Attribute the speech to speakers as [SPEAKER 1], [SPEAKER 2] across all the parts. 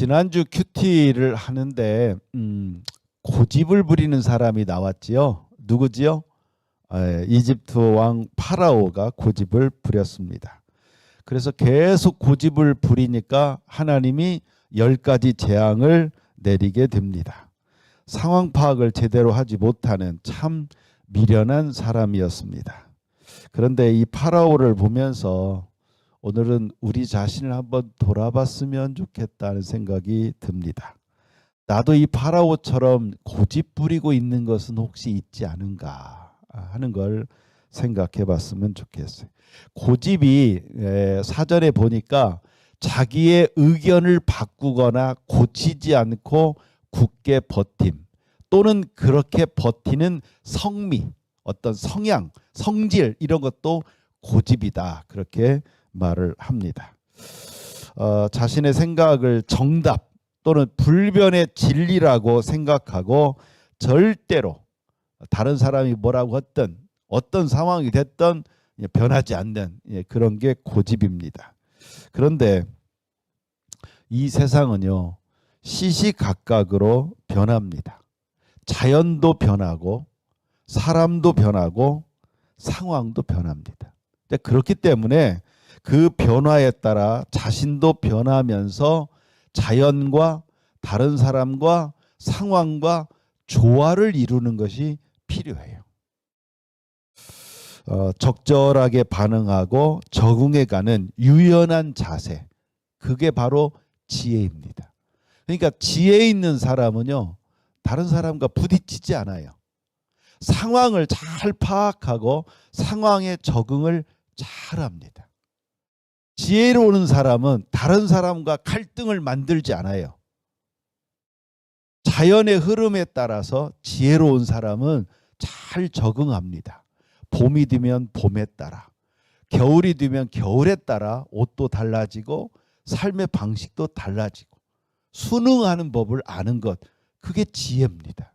[SPEAKER 1] 지난주 큐티를 하는데 고집을 부리는 사람이 나왔지요. 누구지요? 이집트 왕 파라오가 고집을 부렸습니다. 그래서 계속 고집을 부리니까 하나님이 10가지 재앙을 내리게 됩니다. 상황 파악을 제대로 하지 못하는 참 미련한 사람이었습니다. 그런데 이 파라오를 보면서 오늘은 우리 자신을 한번 돌아봤으면 좋겠다는 생각이 듭니다. 나도 이 파라오처럼 고집 부리고 있는 것은 혹시 있지 않은가 하는 걸 생각해 봤으면 좋겠어요. 고집이 사전에 보니까 자기의 의견을 바꾸거나 고치지 않고 굳게 버팀, 또는 그렇게 버티는 성미, 어떤 성향, 성질, 이런 것도 고집이다, 그렇게 말을 합니다. 자신의 생각을 정답 또는 불변의 진리라고 생각하고 절대로 다른 사람이 뭐라고 했든 어떤 상황이 됐든 변하지 않는 그런 게 고집입니다. 그런데 이 세상은요, 시시각각으로 변합니다. 자연도 변하고 사람도 변하고 상황도 변합니다. 그렇기 때문에 그 변화에 따라 자신도 변하면서 자연과 다른 사람과 상황과 조화를 이루는 것이 필요해요. 적절하게 반응하고 적응해가는 유연한 자세, 그게 바로 지혜입니다. 그러니까 지혜 있는 사람은요, 다른 사람과 부딪히지 않아요. 상황을 잘 파악하고 상황에 적응을 잘합니다. 지혜로운 사람은 다른 사람과 갈등을 만들지 않아요. 자연의 흐름에 따라서 지혜로운 사람은 잘 적응합니다. 봄이 되면 봄에 따라, 겨울이 되면 겨울에 따라 옷도 달라지고 삶의 방식도 달라지고 순응하는 법을 아는 것, 그게 지혜입니다.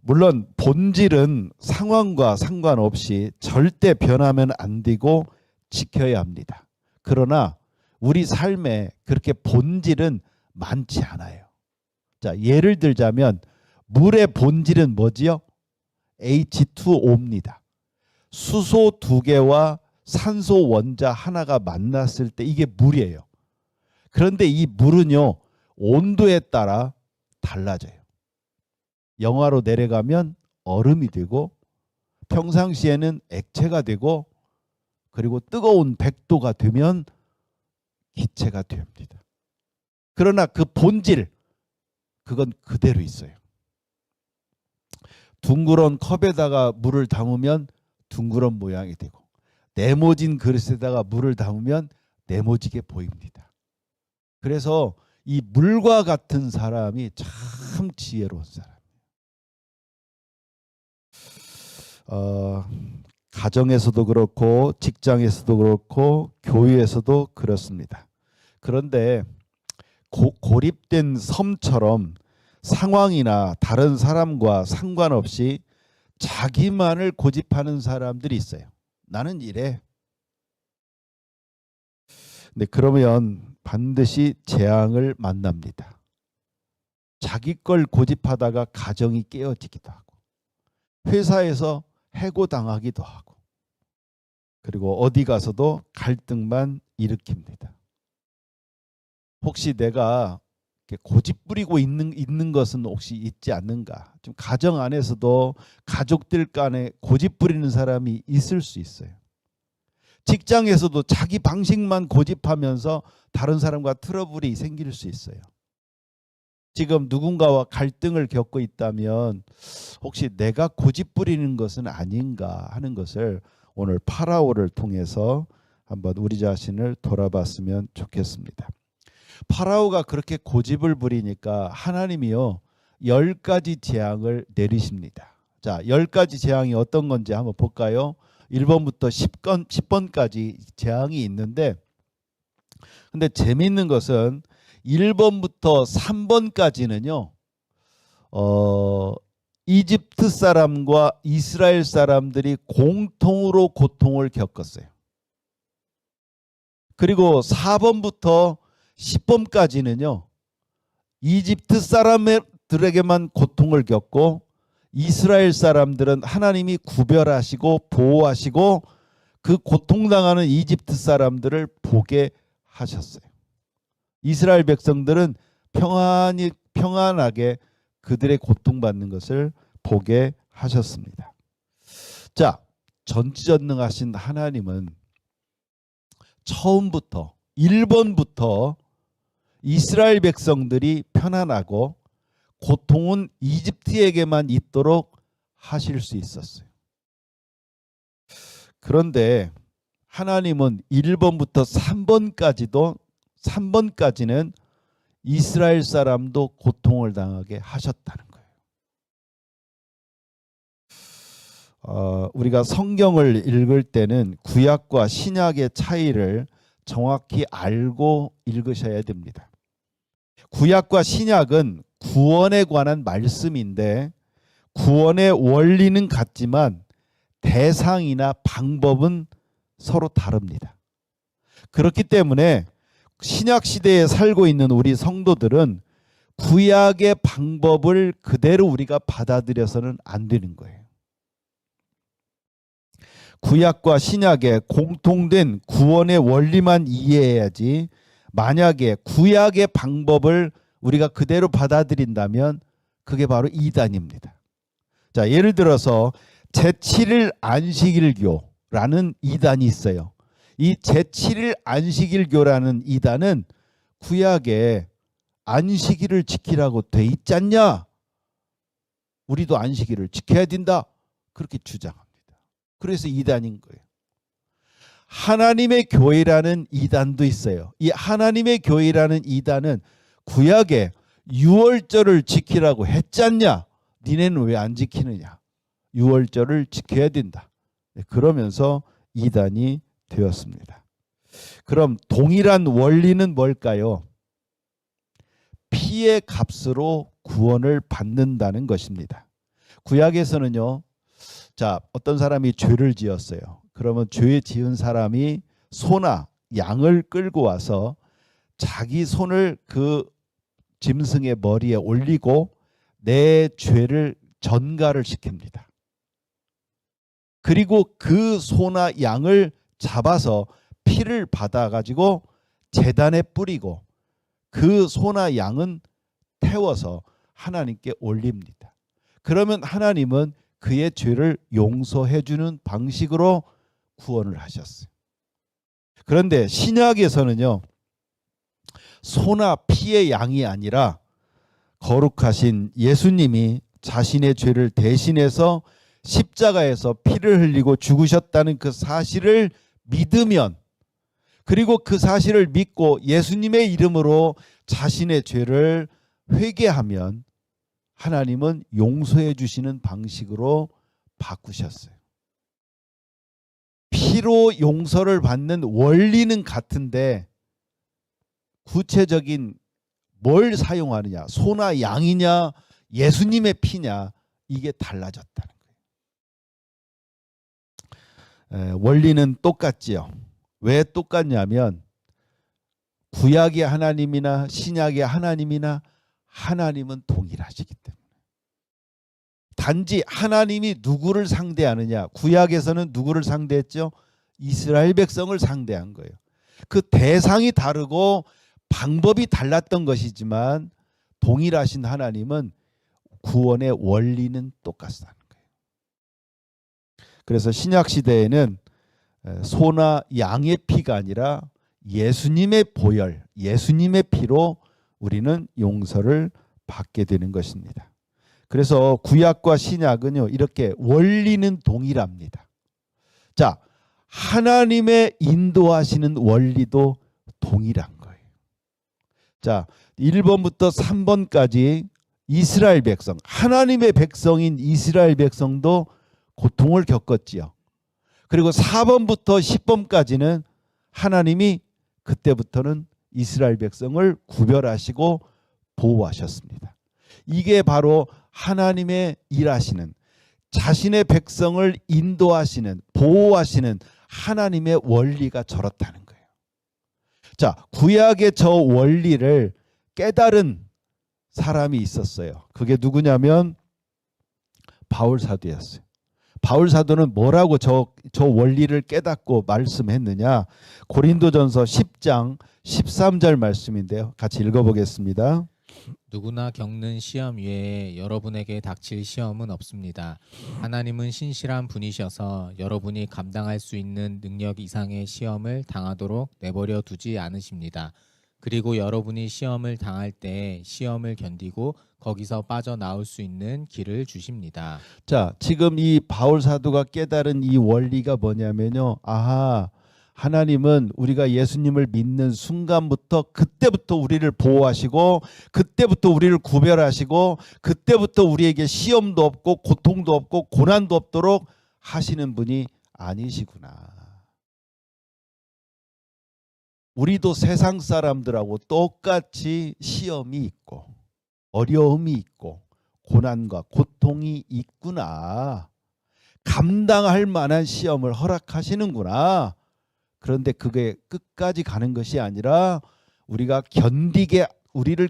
[SPEAKER 1] 물론 본질은 상황과 상관없이 절대 변하면 안 되고 지켜야 합니다. 그러나 우리 삶에 그렇게 본질은 많지 않아요. 자, 예를 들자면 물의 본질은 뭐지요? H2O입니다. 수소 2개와 산소 원자 하나가 만났을 때 이게 물이에요. 그런데 이 물은요, 온도에 따라 달라져요. 영하로 내려가면 얼음이 되고 평상시에는 액체가 되고 그리고 뜨거운 100도가 되면 기체가 됩니다. 그러나 그 본질, 그건 그대로 있어요. 둥그런 컵에다가 물을 담으면 둥그런 모양이 되고 네모진 그릇에다가 물을 담으면 네모지게 보입니다. 그래서 이 물과 같은 사람이 참 지혜로운 사람이에요. 가정에서도 그렇고 직장에서도 그렇고 교회에서도 그렇습니다. 그런데 고립된 섬처럼 상황이나 다른 사람과 상관없이 자기만을 고집하는 사람들이 있어요. 나는 이래. 근데 그러면 반드시 재앙을 만납니다. 자기 걸 고집하다가 가정이 깨어지기도 하고 회사에서 해고당하기도 하고 그리고 어디 가서도 갈등만 일으킵니다. 혹시 내가 고집 부리고 있는 것은 혹시 있지 않는가? 좀 가정 안에서도 가족들 간에 고집 부리는 사람이 있을 수 있어요. 직장에서도 자기 방식만 고집하면서 다른 사람과 트러블이 생길 수 있어요. 지금 누군가와 갈등을 겪고 있다면 혹시 내가 고집 부리는 것은 아닌가 하는 것을 오늘 파라오를 통해서 한번 우리 자신을 돌아봤으면 좋겠습니다. 파라오가 그렇게 고집을 부리니까 하나님이요 10가지 재앙을 내리십니다. 자, 10가지 재앙이 어떤 건지 한번 볼까요? 1번부터 10번까지 재앙이 있는데, 근데 재미있는 것은 1번부터 3번까지는요 이집트 사람과 이스라엘 사람들이 공통으로 고통을 겪었어요. 그리고 4번부터 10번까지는요. 이집트 사람들에게만 고통을 겪고 이스라엘 사람들은 하나님이 구별하시고 보호하시고 그 고통당하는 이집트 사람들을 보게 하셨어요. 이스라엘 백성들은 평안하게 그들의 고통받는 것을 보게 하셨습니다. 자, 전지전능하신 하나님은 처음부터 1번부터 이스라엘 백성들이 편안하고 고통은 이집트에게만 있도록 하실 수 있었어요. 그런데 하나님은 1번부터 3번까지는 이스라엘 사람도 고통을 당하게 하셨다는 거예요. 우리가 성경을 읽을 때는 구약과 신약의 차이를 정확히 알고 읽으셔야 됩니다. 구약과 신약은 구원에 관한 말씀인데 구원의 원리는 같지만 대상이나 방법은 서로 다릅니다. 그렇기 때문에 신약 시대에 살고 있는 우리 성도들은 구약의 방법을 그대로 우리가 받아들여서는 안 되는 거예요. 구약과 신약의 공통된 구원의 원리만 이해해야지, 만약에 구약의 방법을 우리가 그대로 받아들인다면 그게 바로 이단입니다. 자, 예를 들어서 제7일 안식일교라는 이단이 있어요. 이 제7일 안식일교라는 이단은 구약에 안식일을 지키라고 돼 있지 않냐? 우리도 안식일을 지켜야 된다. 그렇게 주장합니다. 그래서 이단인 거예요. 하나님의 교회라는 이단도 있어요. 이 하나님의 교회라는 이단은 구약에 유월절을 지키라고 했지 않냐? 니네는 왜 안 지키느냐? 유월절을 지켜야 된다. 그러면서 이단이 되었습니다. 그럼 동일한 원리는 뭘까요? 피의 값으로 구원을 받는다는 것입니다. 구약에서는요. 자, 어떤 사람이 죄를 지었어요. 그러면 죄 지은 사람이 소나 양을 끌고 와서 자기 손을 그 짐승의 머리에 올리고 내 죄를 전가를 시킵니다. 그리고 그 소나 양을 잡아서 피를 받아가지고 제단에 뿌리고 그 소나 양은 태워서 하나님께 올립니다. 그러면 하나님은 그의 죄를 용서해 주는 방식으로 구원을 하셨어요. 그런데 신약에서는요. 소나 피의 양이 아니라 거룩하신 예수님이 자신의 죄를 대신해서 십자가에서 피를 흘리고 죽으셨다는 그 사실을 믿으면, 그리고 그 사실을 믿고 예수님의 이름으로 자신의 죄를 회개하면 하나님은 용서해 주시는 방식으로 바꾸셨어요. 피로 용서를 받는 원리는 같은데 구체적인 뭘 사용하느냐, 소나 양이냐 예수님의 피냐, 이게 달라졌다는 거예요. 원리는 똑같지요. 왜 똑같냐면 구약의 하나님이나 신약의 하나님이나 하나님은 동일하시기 때문에. 단지 하나님이 누구를 상대하느냐, 구약에서는 누구를 상대했죠? 이스라엘 백성을 상대한 거예요. 그 대상이 다르고 방법이 달랐던 것이지만 동일하신 하나님은 구원의 원리는 똑같다는 거예요. 그래서 신약 시대에는 소나 양의 피가 아니라 예수님의 보혈, 예수님의 피로 우리는 용서를 받게 되는 것입니다. 그래서 구약과 신약은요, 이렇게 원리는 동일합니다. 자, 하나님의 인도하시는 원리도 동일한 거예요. 자, 1번부터 3번까지 이스라엘 백성, 하나님의 백성인 이스라엘 백성도 고통을 겪었지요. 그리고 4번부터 10번까지는 하나님이 그때부터는 이스라엘 백성을 구별하시고 보호하셨습니다. 이게 바로 하나님의 일하시는, 자신의 백성을 인도하시는, 보호하시는 하나님의 원리가 저렇다는 거예요. 자, 구약의 저 원리를 깨달은 사람이 있었어요. 그게 누구냐면 바울 사도였어요. 바울 사도는 뭐라고 저 원리를 깨닫고 말씀했느냐? 고린도전서 10장 13절 말씀인데요. 같이 읽어보겠습니다.
[SPEAKER 2] 누구나 겪는 시험 외에 여러분에게 닥칠 시험은 없습니다. 하나님은 신실한 분이셔서 여러분이 감당할 수 있는 능력 이상의 시험을 당하도록 내버려 두지 않으십니다. 그리고 여러분이 시험을 당할 때 시험을 견디고 거기서 빠져나올 수 있는 길을 주십니다.
[SPEAKER 1] 자, 지금 이 바울 사도가 깨달은 이 원리가 뭐냐면요. 아하, 하나님은 우리가 예수님을 믿는 순간부터 그때부터 우리를 보호하시고 그때부터 우리를 구별하시고 그때부터 우리에게 시험도 없고 고통도 없고 고난도 없도록 하시는 분이 아니시구나. 우리도 세상 사람들하고 똑같이 시험이 있고 어려움이 있고 고난과 고통이 있구나. 감당할 만한 시험을 허락하시는구나. 그런데 그게 끝까지 가는 것이 아니라 우리를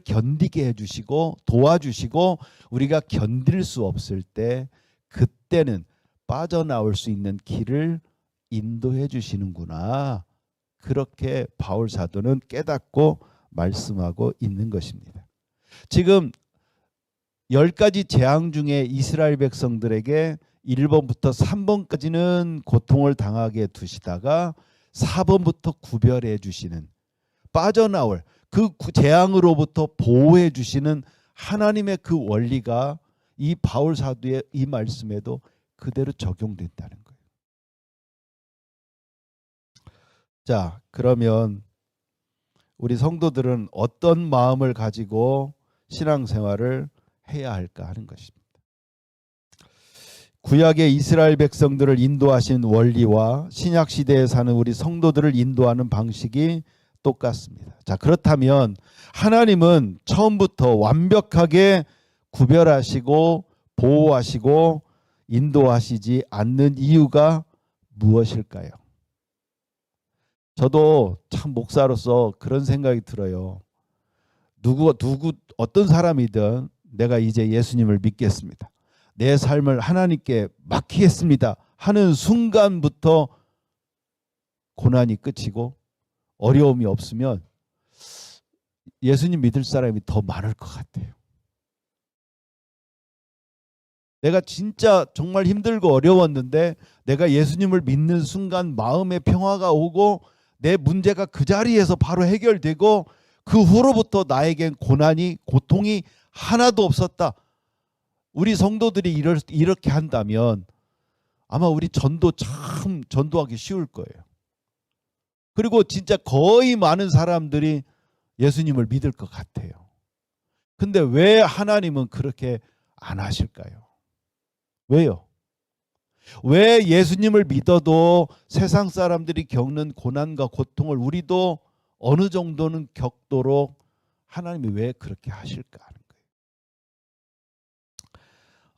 [SPEAKER 1] 견디게 해주시고 도와주시고 우리가 견딜 수 없을 때 그때는 빠져나올 수 있는 길을 인도해 주시는구나. 그렇게 바울 사도는 깨닫고 말씀하고 있는 것입니다. 지금 10가지 재앙 중에 이스라엘 백성들에게 1번부터 3번까지는 고통을 당하게 두시다가 4번부터 구별해 주시는, 빠져나올 그 재앙으로부터 보호해 주시는 하나님의 그 원리가 이 바울 사도의 이 말씀에도 그대로 적용된다는 거예요. 자, 그러면 우리 성도들은 어떤 마음을 가지고 신앙생활을 해야 할까 하는 것입니다. 구약의 이스라엘 백성들을 인도하신 원리와 신약 시대에 사는 우리 성도들을 인도하는 방식이 똑같습니다. 자, 그렇다면 하나님은 처음부터 완벽하게 구별하시고 보호하시고 인도하시지 않는 이유가 무엇일까요? 저도 참 목사로서 그런 생각이 들어요. 어떤 사람이든 내가 이제 예수님을 믿겠습니다. 내 삶을 하나님께 맡기겠습니다 하는 순간부터 고난이 끝이고 어려움이 없으면 예수님 믿을 사람이 더 많을 것 같아요. 내가 진짜 정말 힘들고 어려웠는데 내가 예수님을 믿는 순간 마음의 평화가 오고 내 문제가 그 자리에서 바로 해결되고 그 후로부터 나에겐 고통이 하나도 없었다. 우리 성도들이 이렇게 한다면 아마 우리 전도하기 쉬울 거예요. 그리고 진짜 거의 많은 사람들이 예수님을 믿을 것 같아요. 근데 왜 하나님은 그렇게 안 하실까요? 왜요? 왜 예수님을 믿어도 세상 사람들이 겪는 고난과 고통을 우리도 어느 정도는 겪도록 하나님이 왜 그렇게 하실까 하는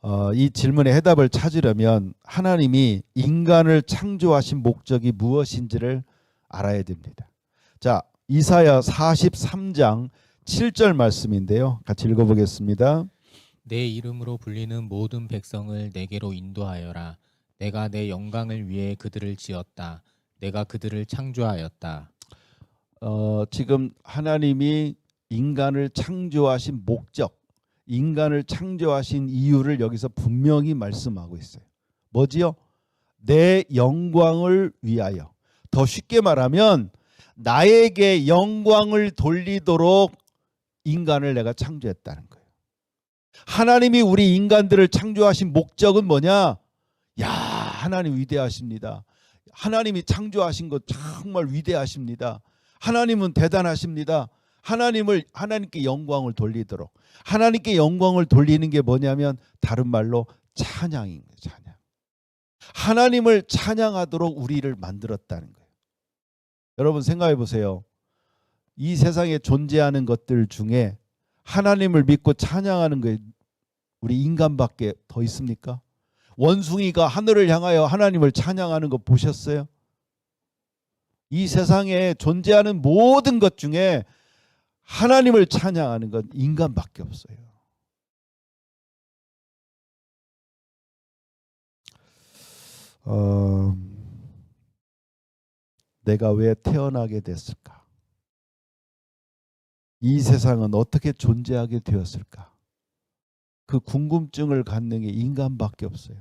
[SPEAKER 1] 거예요. 이 질문의 해답을 찾으려면 하나님이 인간을 창조하신 목적이 무엇인지를 알아야 됩니다. 자, 이사야 43장 7절 말씀인데요. 같이 읽어보겠습니다.
[SPEAKER 2] 내 이름으로 불리는 모든 백성을 내게로 인도하여라. 내가 내 영광을 위해 그들을 지었다. 내가 그들을 창조하였다.
[SPEAKER 1] 지금 하나님이 인간을 창조하신 목적, 인간을 창조하신 이유를 여기서 분명히 말씀하고 있어요. 뭐지요? 내 영광을 위하여. 더 쉽게 말하면 나에게 영광을 돌리도록 인간을 내가 창조했다는 거예요. 하나님이 우리 인간들을 창조하신 목적은 뭐냐? 야, 하나님 위대하십니다. 하나님이 창조하신 것 정말 위대하십니다. 하나님은 대단하십니다. 하나님께 영광을 돌리도록. 하나님께 영광을 돌리는 게 뭐냐면 다른 말로 찬양인 거예요. 찬양. 하나님을 찬양하도록 우리를 만들었다는 거예요. 여러분 생각해 보세요. 이 세상에 존재하는 것들 중에 하나님을 믿고 찬양하는 게 우리 인간밖에 더 있습니까? 원숭이가 하늘을 향하여 하나님을 찬양하는 거 보셨어요? 이 세상에 존재하는 모든 것 중에 하나님을 찬양하는 건 인간밖에 없어요. 내가 왜 태어나게 됐을까? 이 세상은 어떻게 존재하게 되었을까? 그 궁금증을 갖는 게 인간밖에 없어요.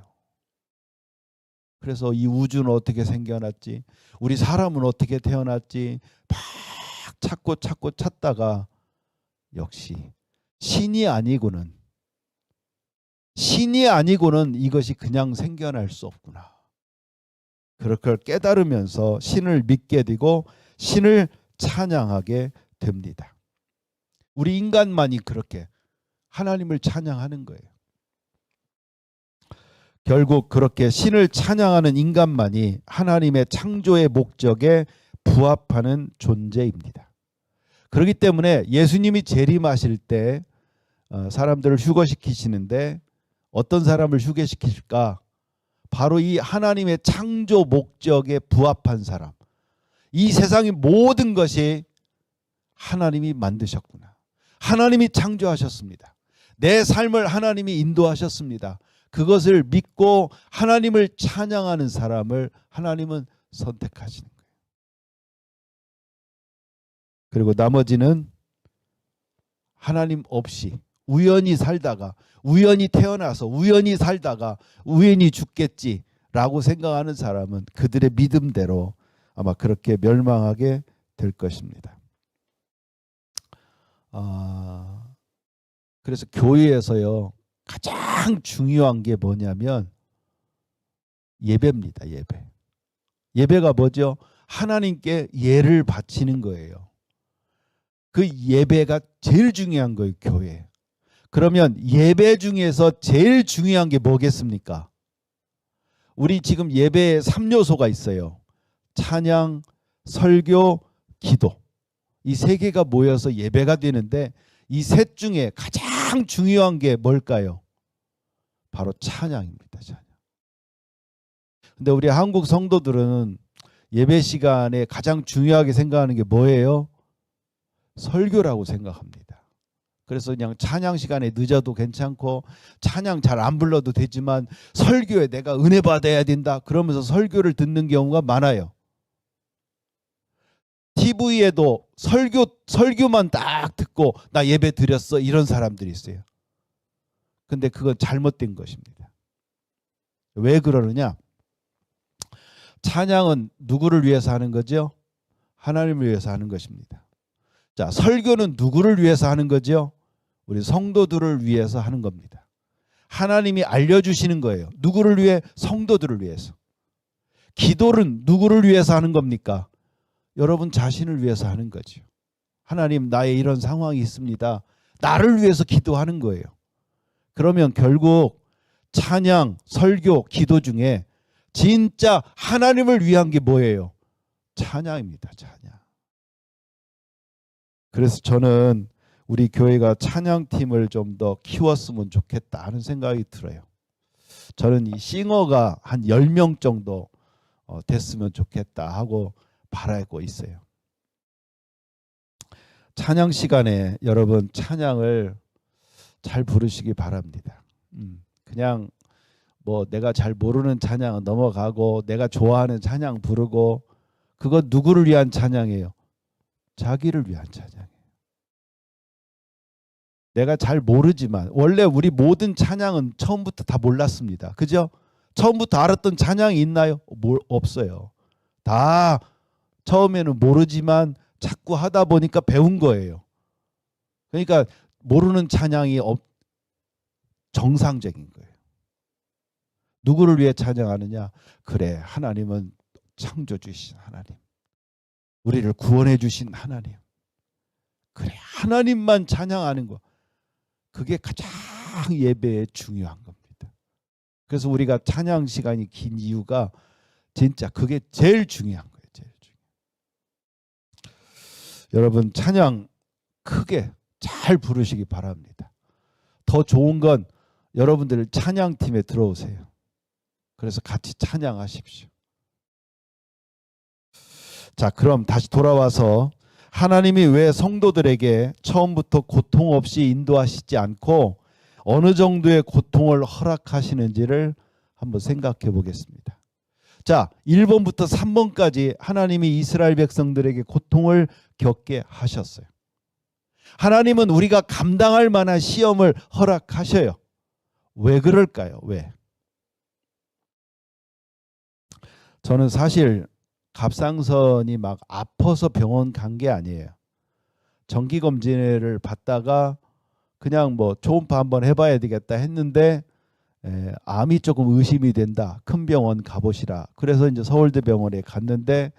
[SPEAKER 1] 그래서 이 우주는 어떻게 생겨났지? 우리 사람은 어떻게 태어났지? 막 찾고 찾다가 역시 신이 아니고는 이것이 그냥 생겨날 수 없구나. 그걸 깨달으면서 신을 믿게 되고 신을 찬양하게 됩니다. 우리 인간만이 그렇게 하나님을 찬양하는 거예요. 결국 그렇게 신을 찬양하는 인간만이 하나님의 창조의 목적에 부합하는 존재입니다. 그렇기 때문에 예수님이 재림하실 때 사람들을 휴거시키시는데 어떤 사람을 휴게시킬까? 바로 이 하나님의 창조 목적에 부합한 사람. 이 세상의 모든 것이 하나님이 만드셨구나. 하나님이 창조하셨습니다. 내 삶을 하나님이 인도하셨습니다. 그것을 믿고 하나님을 찬양하는 사람을 하나님은 선택하시는 거예요. 그리고 나머지는 하나님 없이 우연히 살다가, 우연히 태어나서 우연히 살다가 우연히 죽겠지라고 생각하는 사람은 그들의 믿음대로 아마 그렇게 멸망하게 될 것입니다. 그래서 교회에서요, 가장 중요한 게 뭐냐면 예배입니다. 예배. 예배가 뭐죠? 하나님께 예를 바치는 거예요. 그 예배가 제일 중요한 거예요. 교회. 그러면 예배 중에서 제일 중요한 게 뭐겠습니까? 우리 지금 예배에 3요소가 있어요. 찬양, 설교, 기도. 이 세 개가 모여서 예배가 되는데 이 셋 중에 가장 중요한 게 뭘까요? 바로 찬양입니다. 찬양. 근데 우리 한국 성도들은 예배 시간에 가장 중요하게 생각하는 게 뭐예요? 설교라고 생각합니다. 그래서 그냥 찬양 시간에 늦어도 괜찮고 찬양 잘 안 불러도 되지만 설교에 내가 은혜 받아야 된다 그러면서 설교를 듣는 경우가 많아요. TV에도 설교만 딱 듣고 나 예배 드렸어 이런 사람들이 있어요. 근데 그건 잘못된 것입니다. 왜 그러느냐? 찬양은 누구를 위해서 하는 거죠? 하나님을 위해서 하는 것입니다. 자, 설교는 누구를 위해서 하는 거죠? 우리 성도들을 위해서 하는 겁니다. 하나님이 알려주시는 거예요. 누구를 위해? 성도들을 위해서. 기도는 누구를 위해서 하는 겁니까? 여러분 자신을 위해서 하는 거죠. 하나님, 나의 이런 상황이 있습니다. 나를 위해서 기도하는 거예요. 그러면 결국 찬양, 설교, 기도 중에 진짜 하나님을 위한 게 뭐예요? 찬양입니다. 찬양. 그래서 저는 우리 교회가 찬양팀을 좀 더 키웠으면 좋겠다 하는 생각이 들어요. 저는 이 싱어가 한 10명 정도 됐으면 좋겠다 하고 바라고 있어요. 찬양 시간에 여러분 찬양을 잘 부르시기 바랍니다. 그냥 뭐 내가 잘 모르는 찬양은 넘어가고 내가 좋아하는 찬양 부르고 그건 누구를 위한 찬양이에요? 자기를 위한 찬양이에요. 내가 잘 모르지만 원래 우리 모든 찬양은 처음부터 다 몰랐습니다. 그죠? 처음부터 알았던 찬양이 있나요? 없어요. 다 처음에는 모르지만 자꾸 하다 보니까 배운 거예요. 그러니까 모르는 찬양이 정상적인 거예요. 누구를 위해 찬양하느냐? 그래, 하나님은 창조주신 하나님. 우리를 구원해 주신 하나님. 그래, 하나님만 찬양하는 거. 그게 가장 예배에 중요한 겁니다. 그래서 우리가 찬양 시간이 긴 이유가 진짜 그게 제일 중요한 거예요. 제일 중요한. 여러분 찬양 크게 잘 부르시기 바랍니다. 더 좋은 건 여러분들 찬양팀에 들어오세요. 그래서 같이 찬양하십시오. 자, 그럼 다시 돌아와서 하나님이 왜 성도들에게 처음부터 고통 없이 인도하시지 않고 어느 정도의 고통을 허락하시는지를 한번 생각해 보겠습니다. 자, 1번부터 3번까지 하나님이 이스라엘 백성들에게 고통을 겪게 하셨어요. 하나님은 우리가 감당할 만한 시험을 허락하셔요. 왜 그럴까요? 왜? 저는 사실 갑상선이 막 아파서 병원 간 게 아니에요. 정기검진을 받다가 그냥 뭐 초음파 한번 해봐야 되겠다 했는데 암이 조금 의심이 된다. 큰 병원 가보시라. 그래서 이제 서울대병원에 갔는데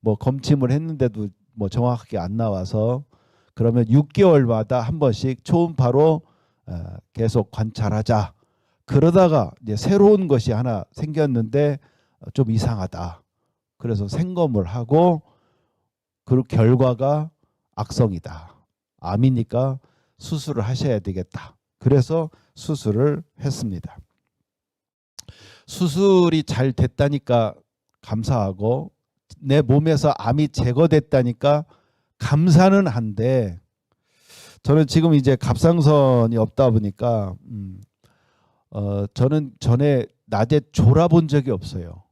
[SPEAKER 1] 뭐 검침을 했는데도 뭐 정확하게 안 나와서 그러면 6개월마다 한 번씩 초음파로 계속 관찰하자. 그러다가 이제 새로운 것이 하나 생겼는데 좀 이상하다. 그래서 생검을 하고 그 결과가 악성이다. 암이니까 수술을 하셔야 되겠다. 그래서 수술을 했습니다. 수술이 잘 됐다니까 감사하고 내 몸에서 암이 제거됐다니까 감사는 한데 저는 지금 이제 갑상선이 없다 보니까 저는 전에 낮에 졸아본 적이 없어요.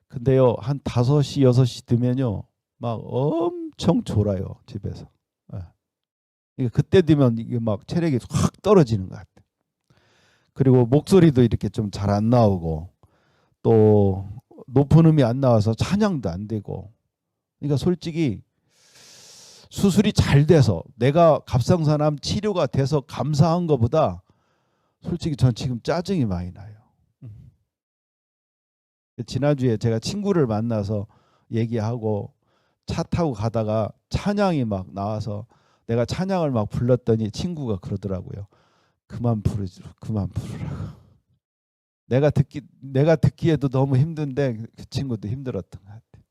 [SPEAKER 1] 근데요 한 5시 6시 되면요 막 엄청 졸아요 집에서. 그때 되면 이게 막 체력이 확 떨어지는 것 같아요. 그리고 목소리도 이렇게 좀 잘 안 나오고 또 높은 음이 안 나와서 찬양도 안 되고. 그러니까 솔직히 수술이 잘 돼서 내가 갑상선암 치료가 돼서 감사한 것보다 솔직히 전 지금 짜증이 많이 나요. 지난주에 제가 친구를 만나서 얘기하고 차 타고 가다가 찬양이 막 나와서 내가 찬양을 막 불렀더니 친구가 그러더라고요. 그만 부르라고. 내가 듣기에도 너무 힘든데 그 친구도 힘들었던 것 같아요.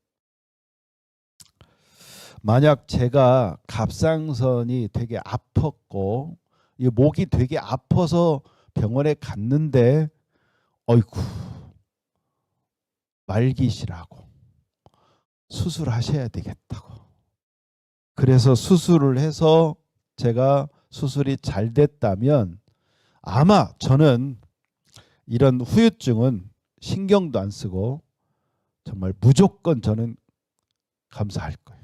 [SPEAKER 1] 만약 제가 갑상선이 되게 아팠고 이 목이 되게 아파서 병원에 갔는데 어이구 말기시라고 수술하셔야 되겠다고. 그래서 수술을 해서 제가 수술이 잘 됐다면 아마 저는 이런 후유증은 신경도 안 쓰고 정말 무조건 저는 감사할 거예요.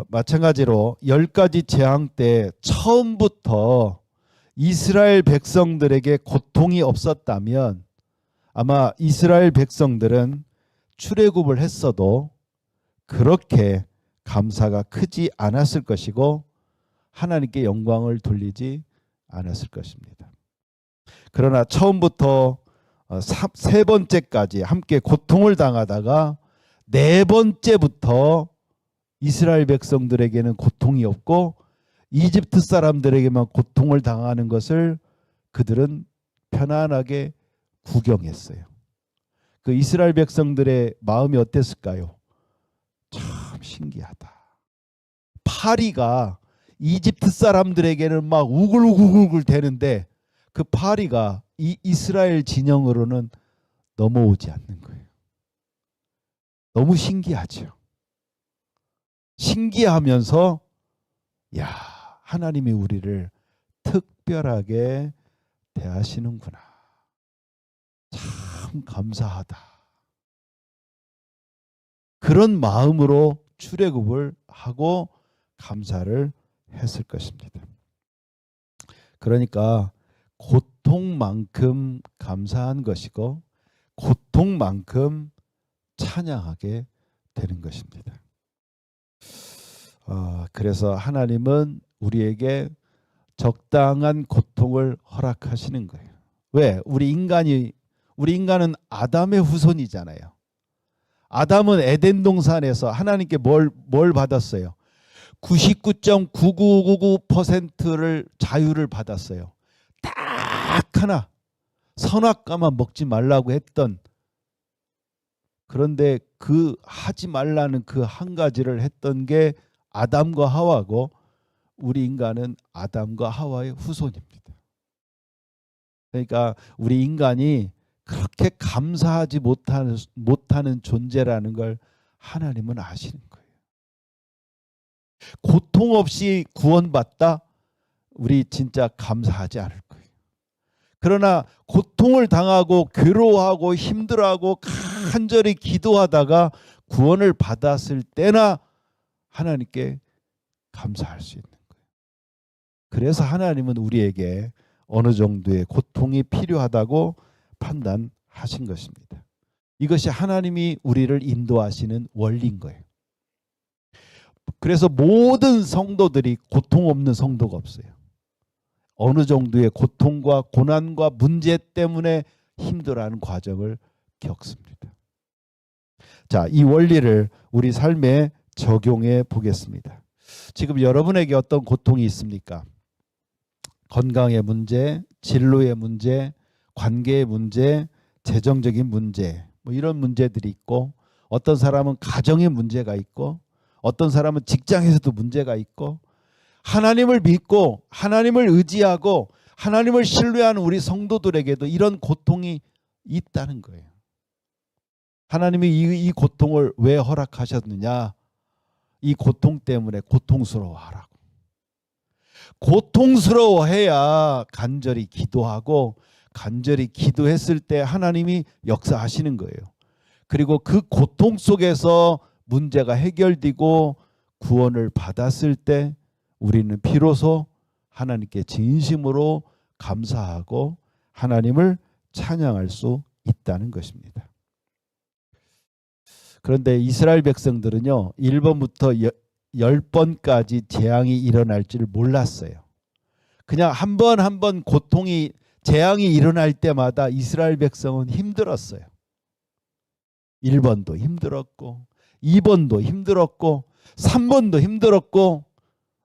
[SPEAKER 1] 마찬가지로 10가지 재앙 때 처음부터 이스라엘 백성들에게 고통이 없었다면 아마 이스라엘 백성들은 출애굽을 했어도 그렇게 감사가 크지 않았을 것이고 하나님께 영광을 돌리지 않았을 것입니다. 그러나 처음부터 세 번째까지 함께 고통을 당하다가 네 번째부터 이스라엘 백성들에게는 고통이 없고 이집트 사람들에게만 고통을 당하는 것을 그들은 편안하게 구경했어요. 그 이스라엘 백성들의 마음이 어땠을까요? 참 신기하다. 파리가 이집트 사람들에게는 막 우글우글우글 대는데 그 파리가 이 이스라엘 진영으로는 넘어오지 않는 거예요. 너무 신기하죠. 신기하면서 야, 하나님이 우리를 특별하게 대하시는구나. 참 감사하다. 그런 마음으로 출애굽을 하고 감사를 했을 것입니다. 그러니까 고통만큼 감사한 것이고 고통만큼 찬양하게 되는 것입니다. 그래서 하나님은 우리에게 적당한 고통을 허락하시는 거예요. 왜? 우리 인간은 아담의 후손이잖아요. 아담은 에덴 동산에서 하나님께 뭘 받았어요? 99.9999%를 자유를 받았어요. 딱 하나 선악과만 먹지 말라고 했던, 그런데 그 하지 말라는 그 한 가지를 했던 게 아담과 하와고 우리 인간은 아담과 하와의 후손입니다. 그러니까 우리 인간이 그렇게 감사하지 못하는 존재라는 걸 하나님은 아시는 거예요. 고통 없이 구원받다? 우리 진짜 감사하지 않을 거예요. 그러나 고통을 당하고 괴로워하고 힘들어하고 간절히 기도하다가 구원을 받았을 때나 하나님께 감사할 수 있는 거예요. 그래서 하나님은 우리에게 어느 정도의 고통이 필요하다고 판단하신 것입니다. 이것이 하나님이 우리를 인도하시는 원리인 거예요. 그래서 모든 성도들이 고통 없는 성도가 없어요. 어느 정도의 고통과 고난과 문제 때문에 힘들어하는 과정을 겪습니다. 자, 이 원리를 우리 삶에 적용해 보겠습니다. 지금 여러분에게 어떤 고통이 있습니까? 건강의 문제, 진로의 문제, 관계의 문제, 재정적인 문제, 뭐 이런 문제들이 있고, 어떤 사람은 가정의 문제가 있고, 어떤 사람은 직장에서도 문제가 있고, 하나님을 믿고 하나님을 의지하고 하나님을 신뢰하는 우리 성도들에게도 이런 고통이 있다는 거예요. 하나님이 이 고통을 왜 허락하셨느냐? 이 고통 때문에 고통스러워하라고. 고통스러워해야 간절히 기도하고, 간절히 기도했을 때 하나님이 역사하시는 거예요. 그리고 그 고통 속에서 문제가 해결되고 구원을 받았을 때 우리는 비로소 하나님께 진심으로 감사하고 하나님을 찬양할 수 있다는 것입니다. 그런데 이스라엘 백성들은요, 1번부터 10번까지 재앙이 일어날 줄 몰랐어요. 그냥 한 번 한 번 고통이, 재앙이 일어날 때마다 이스라엘 백성은 힘들었어요. 1번도 힘들었고 2번도 힘들었고 3번도 힘들었고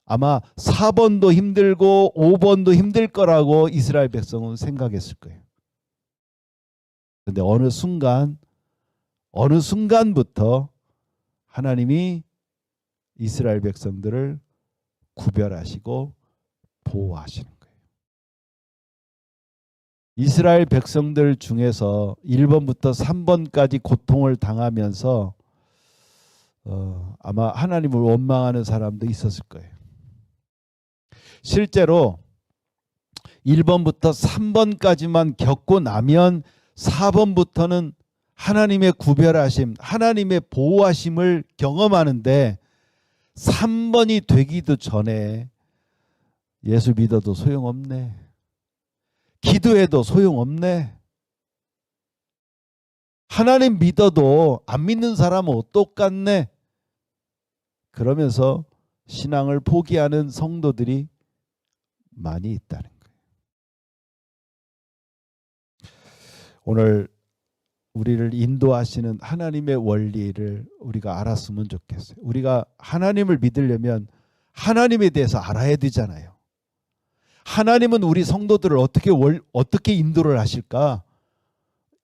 [SPEAKER 1] 아마 4번도 힘들고 5번도 힘들 거라고 이스라엘 백성은 생각했을 거예요. 그런데 어느 순간부터 하나님이 이스라엘 백성들을 구별하시고 보호하시는 거예요. 이스라엘 백성들 중에서 1번부터 3번까지 고통을 당하면서 아마 하나님을 원망하는 사람도 있었을 거예요. 실제로 1번부터 3번까지만 겪고 나면 4번부터는 하나님의 구별하심, 하나님의 보호하심을 경험하는데 3번이 되기도 전에 예수 믿어도 소용없네. 기도해도 소용없네. 하나님 믿어도 안 믿는 사람은 똑같네. 그러면서 신앙을 포기하는 성도들이 많이 있다는 거예요. 오늘 우리를 인도하시는 하나님의 원리를 우리가 알았으면 좋겠어요. 우리가 하나님을 믿으려면 하나님에 대해서 알아야 되잖아요. 하나님은 우리 성도들을 어떻게 인도를 하실까?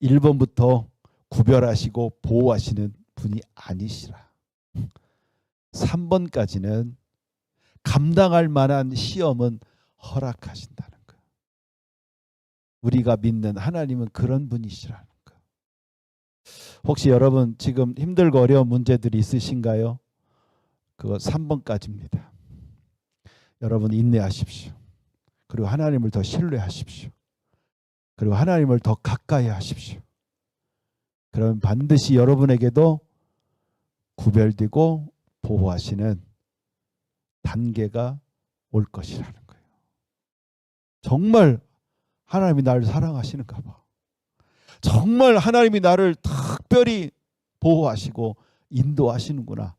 [SPEAKER 1] 1번부터 구별하시고 보호하시는 분이 아니시라. 3번까지는 감당할 만한 시험은 허락하신다는 거예요. 우리가 믿는 하나님은 그런 분이시라는 거예요. 혹시 여러분 지금 힘들고 어려운 문제들이 있으신가요? 그거 3번까지입니다. 여러분 인내하십시오. 그리고 하나님을 더 신뢰하십시오. 그리고 하나님을 더 가까이 하십시오. 그러면 반드시 여러분에게도 구별되고 보호하시는 단계가 올 것이라는 거예요. 정말 하나님이 나를 사랑하시는가 봐. 정말 하나님이 나를 특별히 보호하시고 인도하시는구나.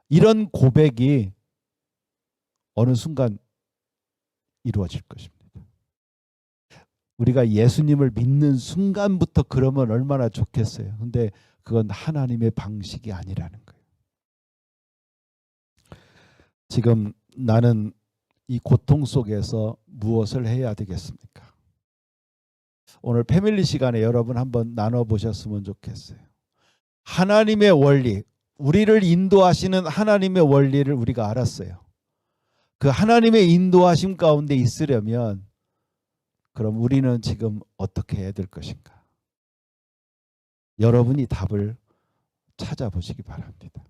[SPEAKER 1] 이런 고백이 어느 순간 이루어질 것입니다. 우리가 예수님을 믿는 순간부터 그러면 얼마나 좋겠어요. 근데 그건 하나님의 방식이 아니라는 거예요. 지금 나는 이 고통 속에서 무엇을 해야 되겠습니까? 오늘 패밀리 시간에 여러분 한번 나눠보셨으면 좋겠어요. 하나님의 원리, 우리를 인도하시는 하나님의 원리를 우리가 알았어요. 그 하나님의 인도하심 가운데 있으려면 그럼 우리는 지금 어떻게 해야 될 것인가? 여러분이 답을 찾아보시기 바랍니다.